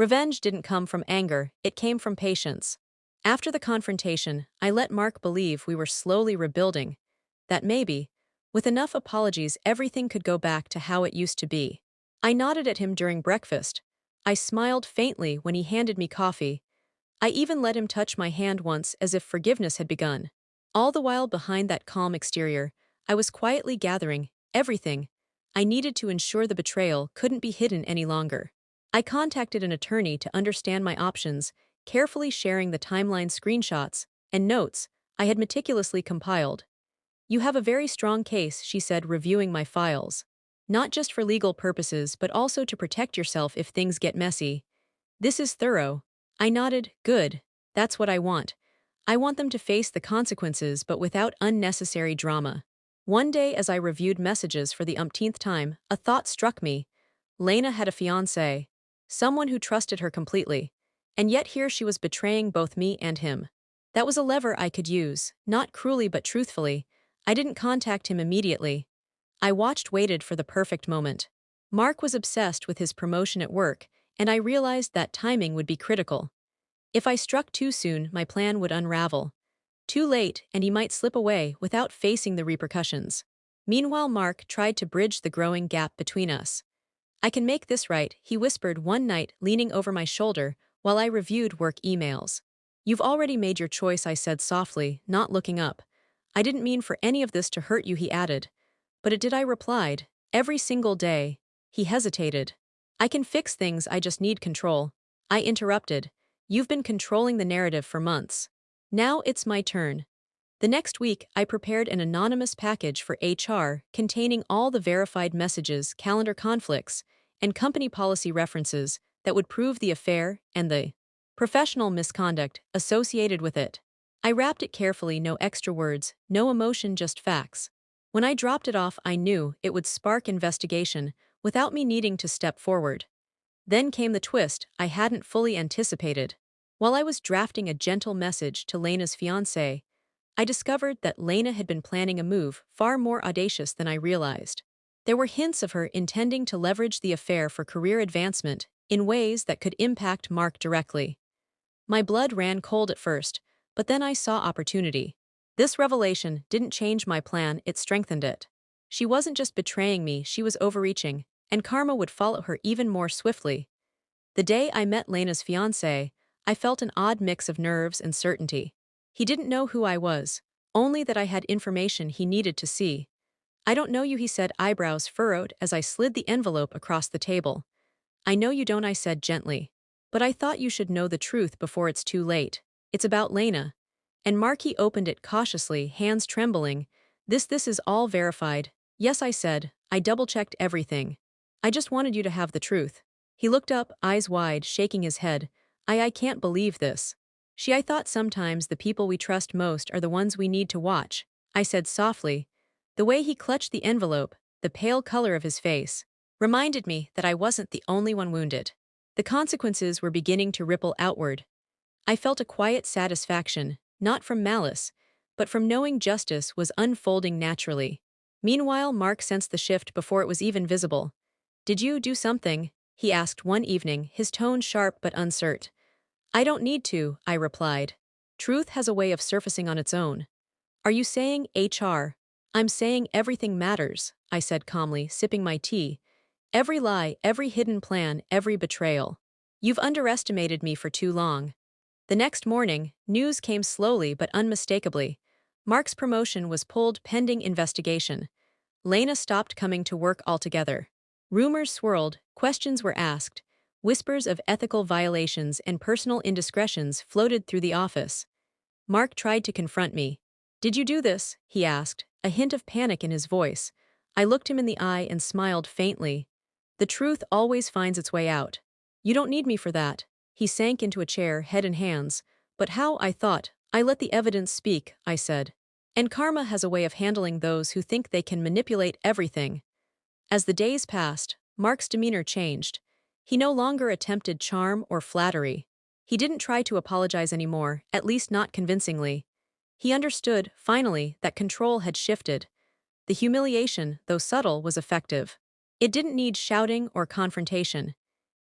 Revenge didn't come from anger, it came from patience. After the confrontation, I let Mark believe we were slowly rebuilding, that maybe, with enough apologies, everything could go back to how it used to be. I nodded at him during breakfast. I smiled faintly when he handed me coffee. I even let him touch my hand once as if forgiveness had begun. All the while behind that calm exterior, I was quietly gathering everything I needed to ensure the betrayal couldn't be hidden any longer. I contacted an attorney to understand my options, carefully sharing the timeline screenshots and notes I had meticulously compiled. "You have a very strong case," she said, reviewing my files. "Not just for legal purposes but also to protect yourself if things get messy. This is thorough." I nodded. "Good. That's what I want. I want them to face the consequences but without unnecessary drama." One day as I reviewed messages for the umpteenth time, a thought struck me. Lena had a fiancé, someone who trusted her completely. And yet here she was betraying both me and him. That was a lever I could use, not cruelly but truthfully. I didn't contact him immediately. I waited for the perfect moment. Mark was obsessed with his promotion at work, and I realized that timing would be critical. If I struck too soon, my plan would unravel. Too late, and he might slip away without facing the repercussions. Meanwhile, Mark tried to bridge the growing gap between us. "I can make this right," he whispered one night, leaning over my shoulder while I reviewed work emails. "You've already made your choice," I said softly, not looking up. "I didn't mean for any of this to hurt you," he added. "But it did," I replied. "Every single day." He hesitated. "I can fix things, I just need control." I interrupted. "You've been controlling the narrative for months. Now it's my turn." The next week, I prepared an anonymous package for HR containing all the verified messages, calendar conflicts, and company policy references that would prove the affair and the professional misconduct associated with it. I wrapped it carefully, no extra words, no emotion, just facts. When I dropped it off, I knew it would spark investigation without me needing to step forward. Then came the twist I hadn't fully anticipated. While I was drafting a gentle message to Lena's fiancé, I discovered that Lena had been planning a move far more audacious than I realized. There were hints of her intending to leverage the affair for career advancement in ways that could impact Mark directly. My blood ran cold at first, but then I saw opportunity. This revelation didn't change my plan, it strengthened it. She wasn't just betraying me, she was overreaching, and karma would follow her even more swiftly. The day I met Lena's fiancé, I felt an odd mix of nerves and certainty. He didn't know who I was, only that I had information he needed to see. "I don't know you," he said, eyebrows furrowed as I slid the envelope across the table. "I know you don't," I said gently. "But I thought you should know the truth before it's too late. It's about Lena." And Marky opened it cautiously, hands trembling. This is all verified." "Yes," I said. "I double-checked everything. I just wanted you to have the truth." He looked up, eyes wide, shaking his head. I can't believe this." "I thought sometimes the people we trust most are the ones we need to watch," I said softly. The way he clutched the envelope, the pale color of his face, reminded me that I wasn't the only one wounded. The consequences were beginning to ripple outward. I felt a quiet satisfaction, not from malice, but from knowing justice was unfolding naturally. Meanwhile, Mark sensed the shift before it was even visible. "Did you do something?" he asked one evening, his tone sharp but uncertain. "I don't need to," I replied. "Truth has a way of surfacing on its own." "Are you saying HR?" "I'm saying everything matters," I said calmly, sipping my tea. "Every lie, every hidden plan, every betrayal. You've underestimated me for too long." The next morning, news came slowly but unmistakably. Mark's promotion was pulled pending investigation. Lena stopped coming to work altogether. Rumors swirled, questions were asked. Whispers of ethical violations and personal indiscretions floated through the office. Mark tried to confront me. "Did you do this?" he asked, a hint of panic in his voice. I looked him in the eye and smiled faintly. "The truth always finds its way out. You don't need me for that." He sank into a chair, head in hands. "But how?" I thought. "I let the evidence speak," I said. "And karma has a way of handling those who think they can manipulate everything." As the days passed, Mark's demeanor changed. He no longer attempted charm or flattery. He didn't try to apologize anymore, at least not convincingly. He understood, finally, that control had shifted. The humiliation, though subtle, was effective. It didn't need shouting or confrontation.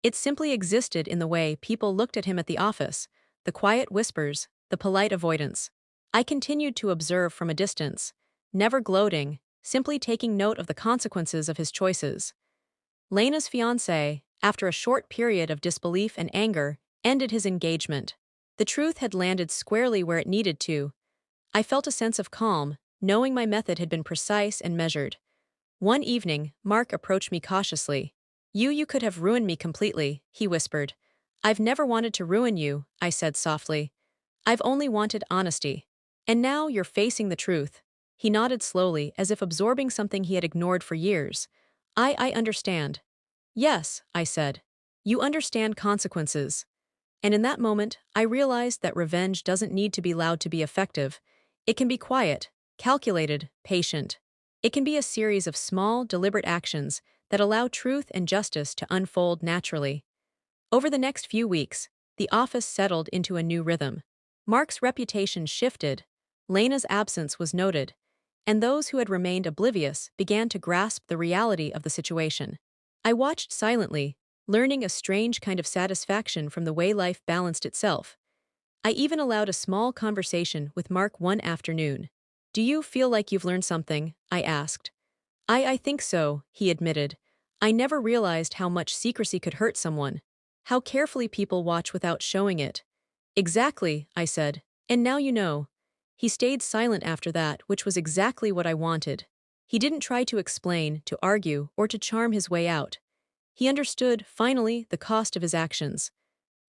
It simply existed in the way people looked at him at the office, the quiet whispers, the polite avoidance. I continued to observe from a distance, never gloating, simply taking note of the consequences of his choices. Lena's fiancé, after a short period of disbelief and anger, ended his engagement. The truth had landed squarely where it needed to. I felt a sense of calm, knowing my method had been precise and measured. One evening, Mark approached me cautiously. You could have ruined me completely," he whispered. "I've never wanted to ruin you," I said softly. "I've only wanted honesty. And now you're facing the truth." He nodded slowly, as if absorbing something he had ignored for years. I understand." "Yes," I said. "You understand consequences." And in that moment, I realized that revenge doesn't need to be loud to be effective. It can be quiet, calculated, patient. It can be a series of small, deliberate actions that allow truth and justice to unfold naturally. Over the next few weeks, the office settled into a new rhythm. Mark's reputation shifted, Lena's absence was noted, and those who had remained oblivious began to grasp the reality of the situation. I watched silently, learning a strange kind of satisfaction from the way life balanced itself. I even allowed a small conversation with Mark one afternoon. "Do you feel like you've learned something?" I asked. I think so," he admitted. "I never realized how much secrecy could hurt someone. How carefully people watch without showing it." "Exactly," I said. "And now you know." He stayed silent after that, which was exactly what I wanted. He didn't try to explain, to argue, or to charm his way out. He understood, finally, the cost of his actions.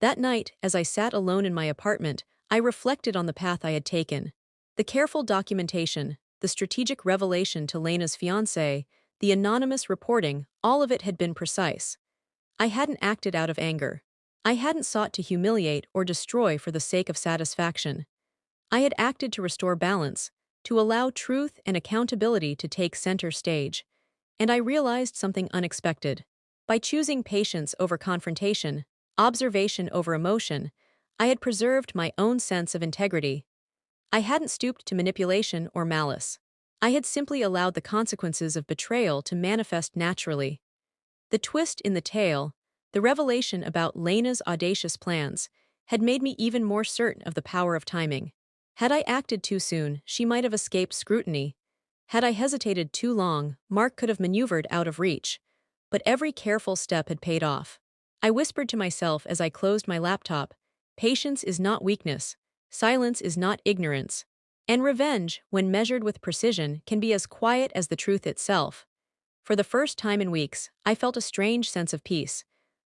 That night, as I sat alone in my apartment, I reflected on the path I had taken. The careful documentation, the strategic revelation to Lena's fiancé, the anonymous reporting, all of it had been precise. I hadn't acted out of anger. I hadn't sought to humiliate or destroy for the sake of satisfaction. I had acted to restore balance, to allow truth and accountability to take center stage. And I realized something unexpected. By choosing patience over confrontation, observation over emotion, I had preserved my own sense of integrity. I hadn't stooped to manipulation or malice. I had simply allowed the consequences of betrayal to manifest naturally. The twist in the tale, the revelation about Lena's audacious plans, had made me even more certain of the power of timing. Had I acted too soon, she might have escaped scrutiny. Had I hesitated too long, Mark could have maneuvered out of reach. But every careful step had paid off. I whispered to myself as I closed my laptop, "Patience is not weakness. Silence is not ignorance." And revenge, when measured with precision, can be as quiet as the truth itself. For the first time in weeks, I felt a strange sense of peace.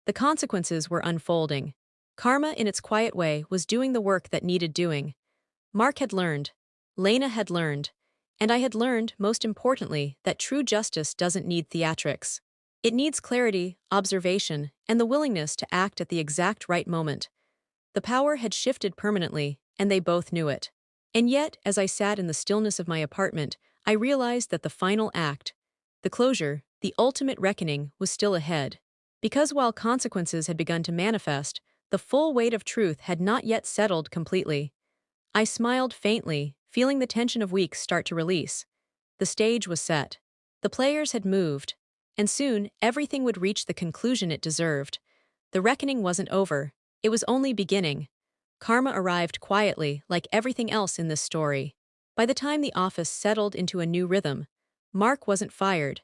The consequences were unfolding. Karma, in its quiet way, was doing the work that needed doing. Mark had learned. Lena had learned. And I had learned, most importantly, that true justice doesn't need theatrics. It needs clarity, observation, and the willingness to act at the exact right moment. The power had shifted permanently, and they both knew it. And yet, as I sat in the stillness of my apartment, I realized that the final act, the closure, the ultimate reckoning, was still ahead. Because while consequences had begun to manifest, the full weight of truth had not yet settled completely. I smiled faintly, feeling the tension of weeks start to release. The stage was set. The players had moved. And soon, everything would reach the conclusion it deserved. The reckoning wasn't over. It was only beginning. Karma arrived quietly, like everything else in this story. By the time the office settled into a new rhythm, Mark wasn't fired,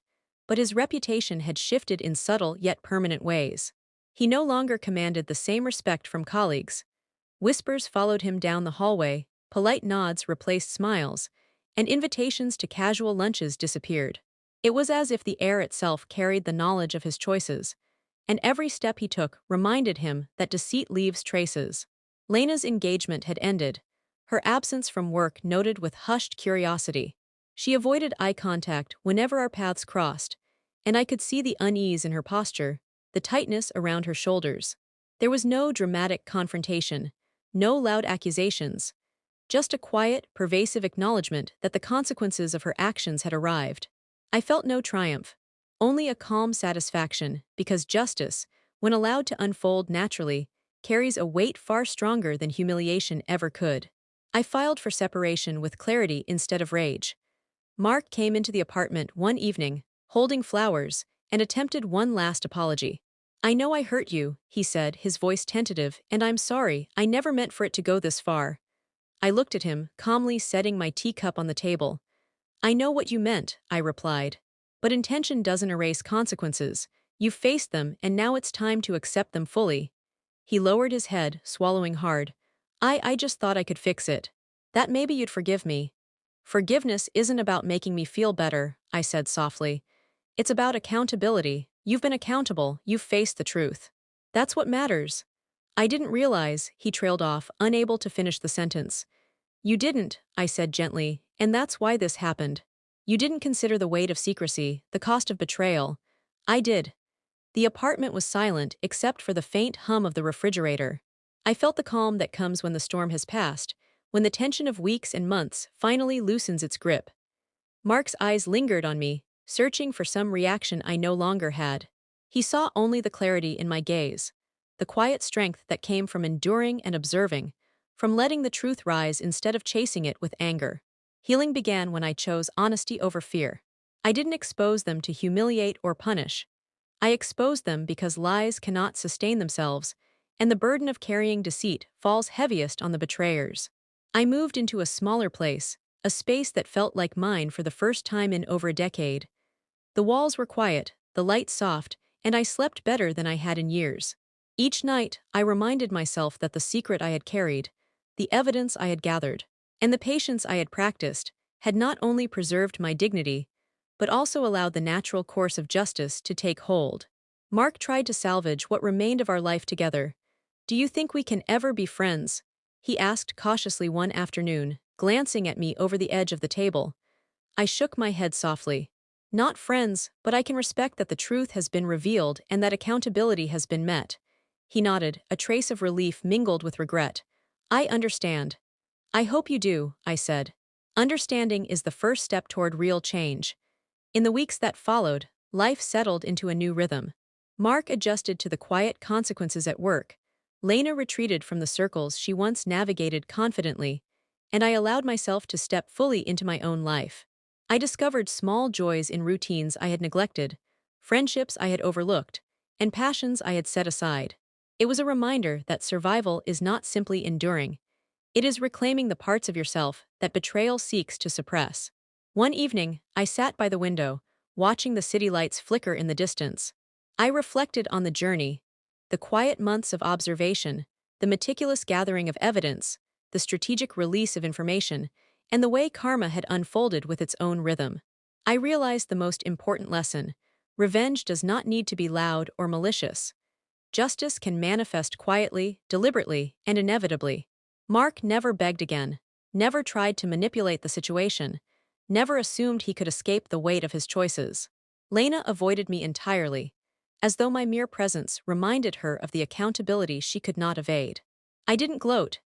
but his reputation had shifted in subtle yet permanent ways. He no longer commanded the same respect from colleagues. Whispers followed him down the hallway, polite nods replaced smiles, and invitations to casual lunches disappeared. It was as if the air itself carried the knowledge of his choices, and every step he took reminded him that deceit leaves traces. Lena's engagement had ended, her absence from work noted with hushed curiosity. She avoided eye contact whenever our paths crossed, and I could see the unease in her posture, the tightness around her shoulders. There was no dramatic confrontation, no loud accusations, just a quiet, pervasive acknowledgement that the consequences of her actions had arrived. I felt no triumph, only a calm satisfaction, because justice, when allowed to unfold naturally, carries a weight far stronger than humiliation ever could. I filed for separation with clarity instead of rage. Mark came into the apartment one evening, holding flowers, and attempted one last apology. I know I hurt you, he said, his voice tentative, and I'm sorry, I never meant for it to go this far. I looked at him, calmly setting my teacup on the table. I know what you meant, I replied. But intention doesn't erase consequences. You've faced them, and now it's time to accept them fully. He lowered his head, swallowing hard. I just thought I could fix it. That maybe you'd forgive me. Forgiveness isn't about making me feel better, I said softly. It's about accountability. You've been accountable, you've faced the truth. That's what matters. I didn't realize, he trailed off, unable to finish the sentence. You didn't, I said gently, and that's why this happened. You didn't consider the weight of secrecy, the cost of betrayal. I did. The apartment was silent except for the faint hum of the refrigerator. I felt the calm that comes when the storm has passed, when the tension of weeks and months finally loosens its grip. Mark's eyes lingered on me, searching for some reaction I no longer had. He saw only the clarity in my gaze, the quiet strength that came from enduring and observing, from letting the truth rise instead of chasing it with anger. Healing began when I chose honesty over fear. I didn't expose them to humiliate or punish. I exposed them because lies cannot sustain themselves, and the burden of carrying deceit falls heaviest on the betrayers. I moved into a smaller place, a space that felt like mine for the first time in over a decade. The walls were quiet, the light soft, and I slept better than I had in years. Each night, I reminded myself that the secret I had carried, the evidence I had gathered, and the patience I had practiced, had not only preserved my dignity, but also allowed the natural course of justice to take hold. Mark tried to salvage what remained of our life together. Do you think we can ever be friends? He asked cautiously one afternoon, glancing at me over the edge of the table. I shook my head softly. Not friends, but I can respect that the truth has been revealed and that accountability has been met. He nodded, a trace of relief mingled with regret. I understand. I hope you do, I said. Understanding is the first step toward real change. In the weeks that followed, life settled into a new rhythm. Mark adjusted to the quiet consequences at work. Lena retreated from the circles she once navigated confidently, and I allowed myself to step fully into my own life. I discovered small joys in routines I had neglected, friendships I had overlooked, and passions I had set aside. It was a reminder that survival is not simply enduring. It is reclaiming the parts of yourself that betrayal seeks to suppress. One evening, I sat by the window, watching the city lights flicker in the distance. I reflected on the journey, the quiet months of observation, the meticulous gathering of evidence, the strategic release of information, and the way karma had unfolded with its own rhythm. I realized the most important lesson: revenge does not need to be loud or malicious. Justice can manifest quietly, deliberately, and inevitably. Mark never begged again, never tried to manipulate the situation, never assumed he could escape the weight of his choices. Lena avoided me entirely, as though my mere presence reminded her of the accountability she could not evade. I didn't gloat.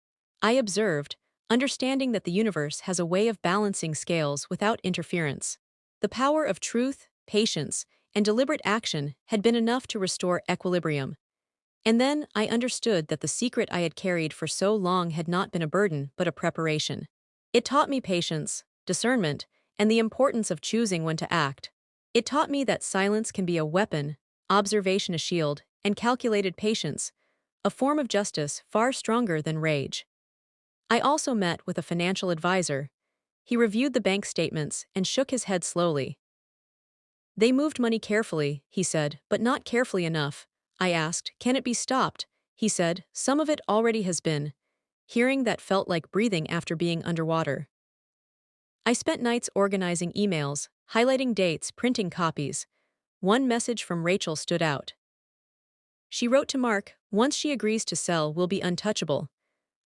I observed, understanding that the universe has a way of balancing scales without interference. The power of truth, patience, and deliberate action had been enough to restore equilibrium. And then I understood that the secret I had carried for so long had not been a burden but a preparation. It taught me patience, discernment, and the importance of choosing when to act. It taught me that silence can be a weapon, observation a shield, and calculated patience, a form of justice far stronger than rage. I also met with a financial advisor. He reviewed the bank statements and shook his head slowly. They moved money carefully, he said, but not carefully enough. I asked, can it be stopped? He said, some of it already has been. Hearing that felt like breathing after being underwater. I spent nights organizing emails, highlighting dates, printing copies. One message from Rachel stood out. She wrote to Mark, once she agrees to sell, we'll be untouchable.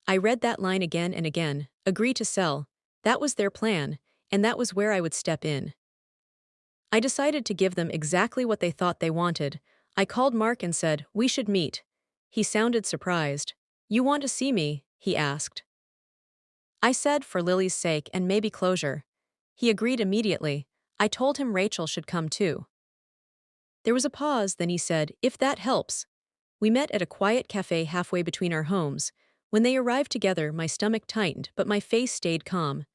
I read that line again and again, agree to sell. That was their plan, and that was where I would step in. I decided to give them exactly what they thought they wanted. I called Mark and said, we should meet. He sounded surprised. You want to see me? He asked. I said, for Lily's sake and maybe closure. He agreed immediately. I told him Rachel should come too. There was a pause, then he said, if that helps. We met at a quiet cafe halfway between our homes. When they arrived together, my stomach tightened, but my face stayed calm.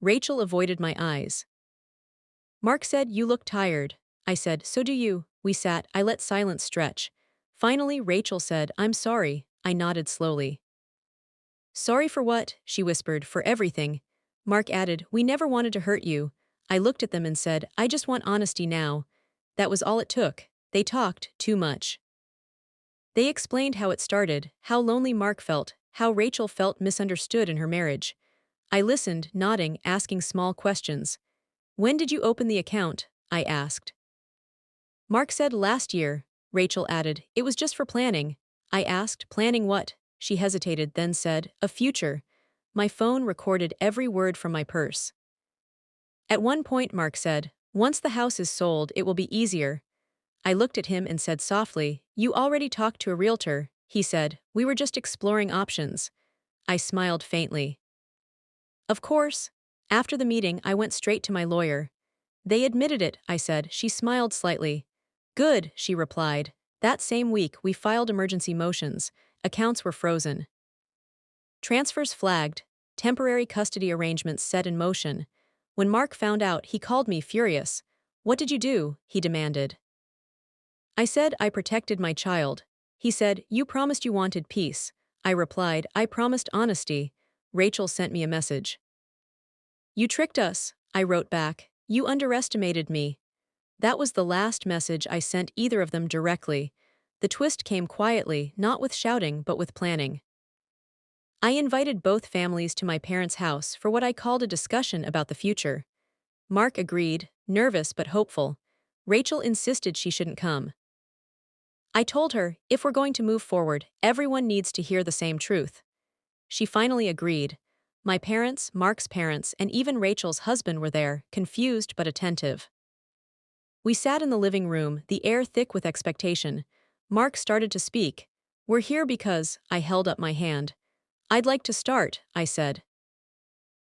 Rachel avoided my eyes. Mark said, you look tired. I said, so do you. We sat, I let silence stretch. Finally, Rachel said, "I'm sorry." I nodded slowly. "Sorry for what?" she whispered. "For everything." Mark added, "We never wanted to hurt you." I looked at them and said, "I just want honesty now." That was all it took. They talked too much. They explained how it started, how lonely Mark felt, how Rachel felt misunderstood in her marriage. I listened, nodding, asking small questions. "When did you open the account?" I asked. Mark said last year. Rachel added, "It was just for planning." I asked, "Planning what?" She hesitated, then said, "A future." My phone recorded every word from my purse. At one point, Mark said, "Once the house is sold, it will be easier." I looked at him and said softly, "You already talked to a realtor." He said, "We were just exploring options." I smiled faintly. Of course. After the meeting, I went straight to my lawyer. "They admitted it," I said. She smiled slightly. "Good," she replied. That same week, we filed emergency motions. Accounts were frozen. Transfers flagged. Temporary custody arrangements set in motion. When Mark found out, he called me furious. "What did you do?" he demanded. I said, "I protected my child." He said, "You promised you wanted peace." I replied, "I promised honesty." Rachel sent me a message. "You tricked us," I wrote back. "You underestimated me." That was the last message I sent either of them directly. The twist came quietly, not with shouting, but with planning. I invited both families to my parents' house for what I called a discussion about the future. Mark agreed, nervous but hopeful. Rachel insisted she shouldn't come. I told her, if we're going to move forward, everyone needs to hear the same truth. She finally agreed. My parents, Mark's parents, and even Rachel's husband were there, confused but attentive. We sat in the living room, the air thick with expectation. Mark started to speak. "We're here because," I held up my hand. "I'd like to start," I said.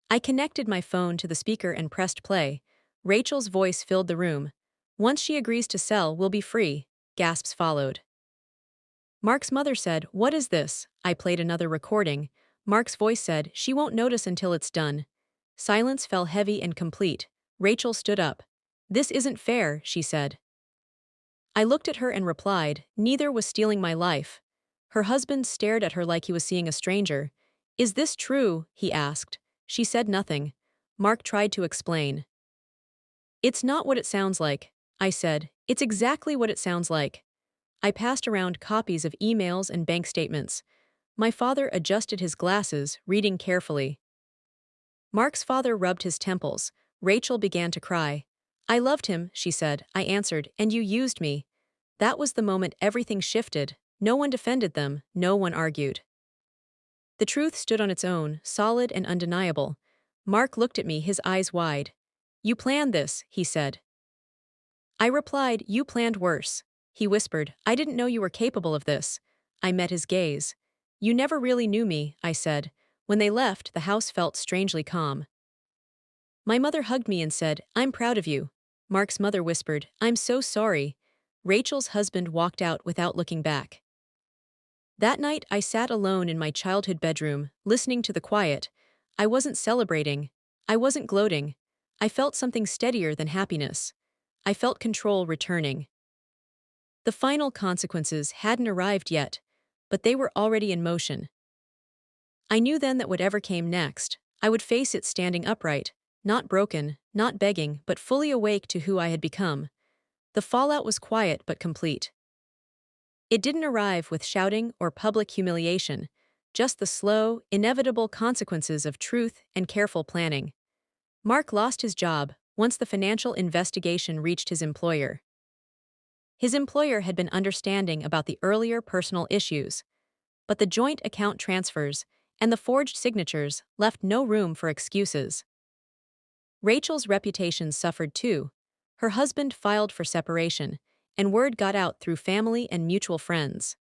I connected my phone to the speaker and pressed play. Rachel's voice filled the room. "Once she agrees to sell, we'll be free." Gasps followed. Mark's mother said, "What is this?" I played another recording. Mark's voice said, "She won't notice until it's done." Silence fell heavy and complete. Rachel stood up. "This isn't fair," she said. I looked at her and replied, "Neither was stealing my life." Her husband stared at her like he was seeing a stranger. "Is this true?" he asked. She said nothing. Mark tried to explain. "It's not what it sounds like," I said. "It's exactly what it sounds like." I passed around copies of emails and bank statements. My father adjusted his glasses, reading carefully. Mark's father rubbed his temples. Rachel began to cry. "I loved him," she said. I answered, "And you used me." That was the moment everything shifted. No one defended them, no one argued. The truth stood on its own, solid and undeniable. Mark looked at me, his eyes wide. "You planned this," he said. I replied, "You planned worse." He whispered, "I didn't know you were capable of this." I met his gaze. "You never really knew me," I said. When they left, the house felt strangely calm. My mother hugged me and said, "I'm proud of you." Mark's mother whispered, "I'm so sorry." Rachel's husband walked out without looking back. That night, I sat alone in my childhood bedroom, listening to the quiet. I wasn't celebrating. I wasn't gloating. I felt something steadier than happiness. I felt control returning. The final consequences hadn't arrived yet, but they were already in motion. I knew then that whatever came next, I would face it standing upright, not broken, not begging, but fully awake to who I had become. The fallout was quiet but complete. It didn't arrive with shouting or public humiliation, just the slow, inevitable consequences of truth and careful planning. Mark lost his job once the financial investigation reached his employer. His employer had been understanding about the earlier personal issues, but the joint account transfers and the forged signatures left no room for excuses. Rachel's reputation suffered too. Her husband filed for separation, and word got out through family and mutual friends.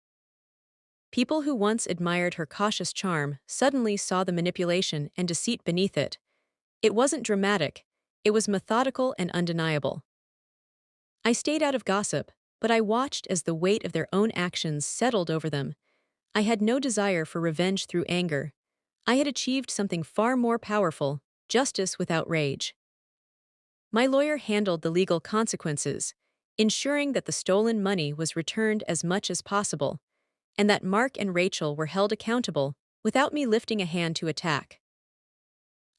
People who once admired her cautious charm suddenly saw the manipulation and deceit beneath it. It wasn't dramatic, it was methodical and undeniable. I stayed out of gossip, but I watched as the weight of their own actions settled over them. I had no desire for revenge through anger. I had achieved something far more powerful: justice without rage. My lawyer handled the legal consequences. ensuring that the stolen money was returned as much as possible, and that Mark and Rachel were held accountable without me lifting a hand to attack.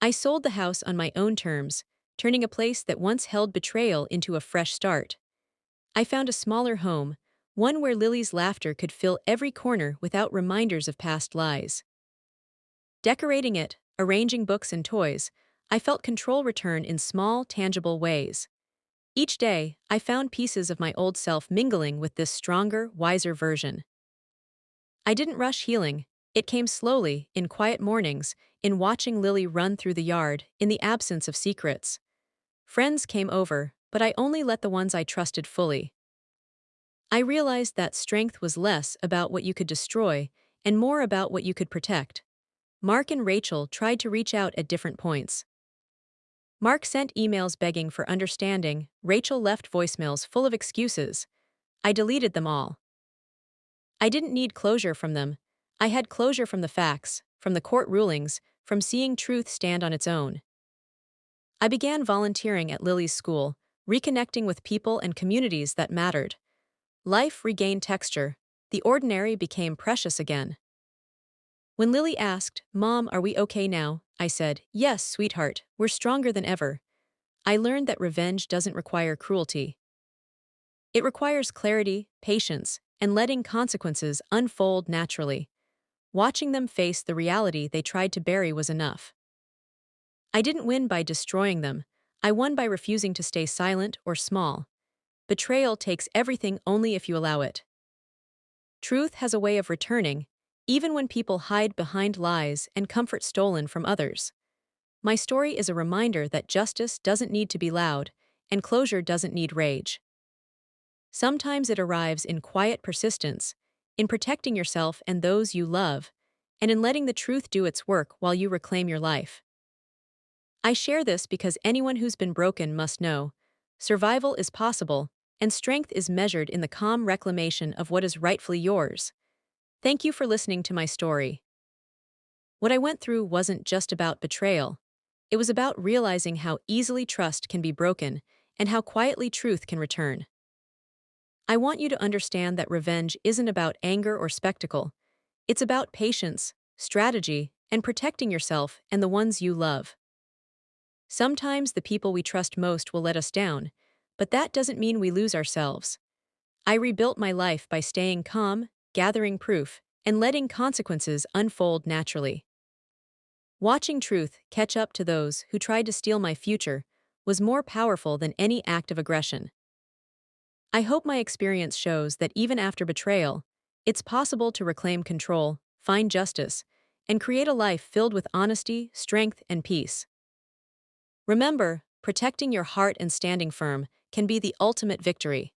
I sold the house on my own terms, turning a place that once held betrayal into a fresh start. I found a smaller home, one where Lily's laughter could fill every corner without reminders of past lies. Decorating it, arranging books and toys, I felt control return in small, tangible ways. Each day, I found pieces of my old self mingling with this stronger, wiser version. I didn't rush healing. It came slowly, in quiet mornings, in watching Lily run through the yard, in the absence of secrets. Friends came over, but I only let the ones I trusted fully. I realized that strength was less about what you could destroy and more about what you could protect. Mark and Rachel tried to reach out at different points. Mark sent emails begging for understanding, Rachel left voicemails full of excuses. I deleted them all. I didn't need closure from them. I had closure from the facts, from the court rulings, from seeing truth stand on its own. I began volunteering at Lily's school, reconnecting with people and communities that mattered. Life regained texture. The ordinary became precious again. When Lily asked, "Mom, are we okay now?" I said, "Yes, sweetheart, we're stronger than ever." I learned that revenge doesn't require cruelty. It requires clarity, patience, and letting consequences unfold naturally. Watching them face the reality they tried to bury was enough. I didn't win by destroying them. I won by refusing to stay silent or small. Betrayal takes everything only if you allow it. Truth has a way of returning, even when people hide behind lies and comfort stolen from others. My story is a reminder that justice doesn't need to be loud, and closure doesn't need rage. Sometimes it arrives in quiet persistence, in protecting yourself and those you love, and in letting the truth do its work while you reclaim your life. I share this because anyone who's been broken must know survival is possible, and strength is measured in the calm reclamation of what is rightfully yours. Thank you for listening to my story. What I went through wasn't just about betrayal. It was about realizing how easily trust can be broken and how quietly truth can return. I want you to understand that revenge isn't about anger or spectacle. It's about patience, strategy, and protecting yourself and the ones you love. Sometimes the people we trust most will let us down, but that doesn't mean we lose ourselves. I rebuilt my life by staying calm, gathering proof, and letting consequences unfold naturally. Watching truth catch up to those who tried to steal my future was more powerful than any act of aggression. I hope my experience shows that even after betrayal, it's possible to reclaim control, find justice, and create a life filled with honesty, strength, and peace. Remember, protecting your heart and standing firm can be the ultimate victory.